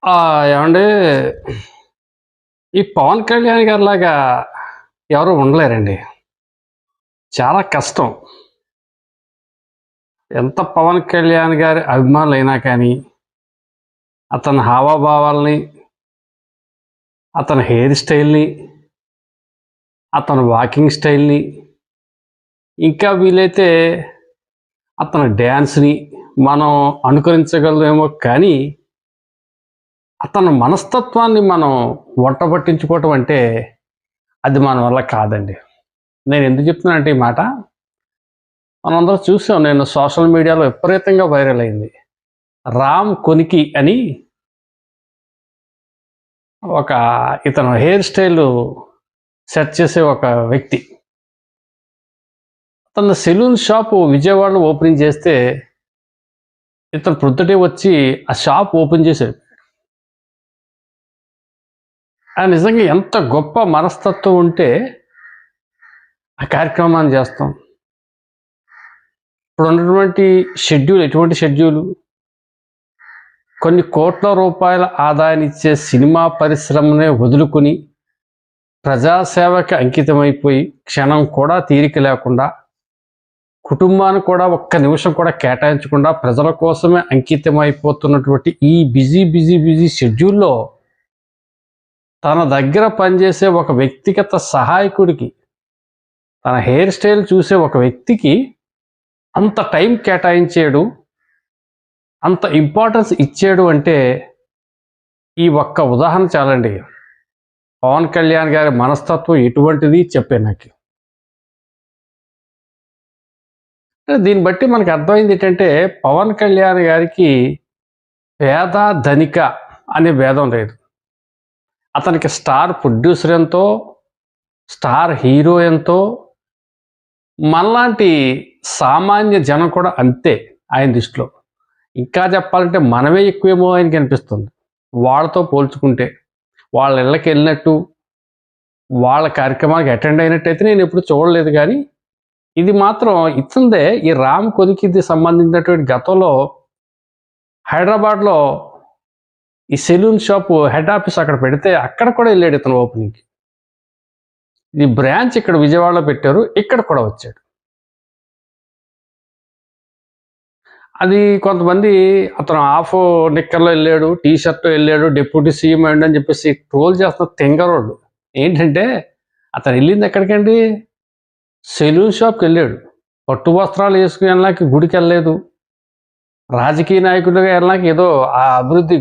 ఏవండీ ఈ 'పవన్ కళ్యాణ్' గారిలాగా ఎవరు ఉండలేరండి. చాలా కష్టం. ఎంత 'పవన్ కళ్యాణ్' గారి అభిమానులైనా కానీ, అతని హావభావాల్ని, అతని హెయిర్ స్టైల్‌ని, అతని వాకింగ్ స్టైల్‌ని, ఇంకా వీలైతే అతని డ్యాన్స్‌ని మనం అనుకరించగలమేమో కానీ, అతని మనస్తత్వాన్ని మనం వంట పట్టించుకోవటం అంటే అది మన వల్ల కాదండి. నేను ఎందుకు చెప్తున్నానంటే ఈ మాట, మనందరం చూసాం. నేను సోషల్ మీడియాలో విపరీతంగా వైరల్ అయింది. రామ్ కొనికి అని ఒక ఇతను హెయిర్ స్టైల్ సెట్ చేసే ఒక వ్యక్తి. తన సెలూన్ షాపు విజయవాడలో ఓపెనింగ్ చేస్తే ఇతను ప్రొద్దుటే వచ్చి ఆ షాప్ ఓపెన్ చేశాడు. నిజంగా ఎంత గొప్ప మనస్తత్వం ఉంటే ఆ కార్యక్రమాన్ని చేస్తాం. ఇప్పుడు ఉన్నటువంటి షెడ్యూల్ ఎటువంటి షెడ్యూలు? కొన్ని కోట్ల రూపాయల ఆదాయాన్నిచ్చే సినిమా పరిశ్రమనే వదులుకొని ప్రజాసేవకి అంకితమైపోయి క్షణం కూడా తీరిక లేకుండా, కుటుంబాన్ని కూడా ఒక్క నిమిషం కూడా కేటాయించకుండా ప్రజల కోసమే అంకితమైపోతున్నటువంటి ఈ బిజీ షెడ్యూల్లో తన దగ్గర పనిచేసే ఒక వ్యక్తిగత సహాయకుడికి, తన హెయిర్ స్టైల్ చూసే ఒక వ్యక్తికి అంత టైం కేటాయించాడు, అంత ఇంపార్టెన్స్ ఇచ్చాడు అంటే ఈ ఒక్క ఉదాహరణ చాలండి. పవన్ కళ్యాణ్ గారి మనస్తత్వం ఎటువంటిది చెప్పాను నాకు. దీన్ని బట్టి మనకు అర్థమైంది ఏంటంటే, పవన్ కళ్యాణ్ గారికి పేద ధనిక అనే భేదం లేదు. అతనికి స్టార్ ప్రొడ్యూసర్ ఎంతో, స్టార్ హీరో ఎంతో, మనలాంటి సామాన్య జనం కూడా అంతే ఆయన దృష్టిలో. ఇంకా చెప్పాలంటే మనమే ఎక్కువేమో ఆయనకి అనిపిస్తుంది. వాళ్ళతో పోల్చుకుంటే వాళ్ళ ఇళ్ళకి వెళ్ళినట్టు, వాళ్ళ కార్యక్రమానికి అటెండ్ అయినట్టయితే నేను ఎప్పుడు చూడలేదు. కానీ ఇది మాత్రం ఇతందే. ఈ రామ్ కొనికిది సంబంధించినటువంటి గతంలో హైదరాబాద్లో ఈ సెలూన్ షాపు హెడ్ ఆఫీస్ అక్కడ పెడితే అక్కడ కూడా వెళ్ళాడు ఇతను ఓపెనింగ్కి. ఇది బ్రాంచ్ ఇక్కడ విజయవాడలో పెట్టారు, ఇక్కడ కూడా వచ్చాడు. అది కొంతమంది అతను హాఫ్ నిక్కర్లో వెళ్ళాడు, టీ షర్ట్లో వెళ్ళాడు, డిప్యూటీ సీఎం అయ్యండి అని చెప్పేసి ట్రోల్ చేస్తున్న తెంగరోళ్ళు. ఏంటంటే అతను వెళ్ళింది ఎక్కడికండి? సెలూన్ షాప్కి వెళ్ళాడు. పట్టు వస్త్రాలు వేసుకుని వెళ్ళడానికి గుడికి వెళ్ళలేదు. రాజకీయ నాయకుడిగా వెళ్ళడానికి ఏదో ఆ అభివృద్ధి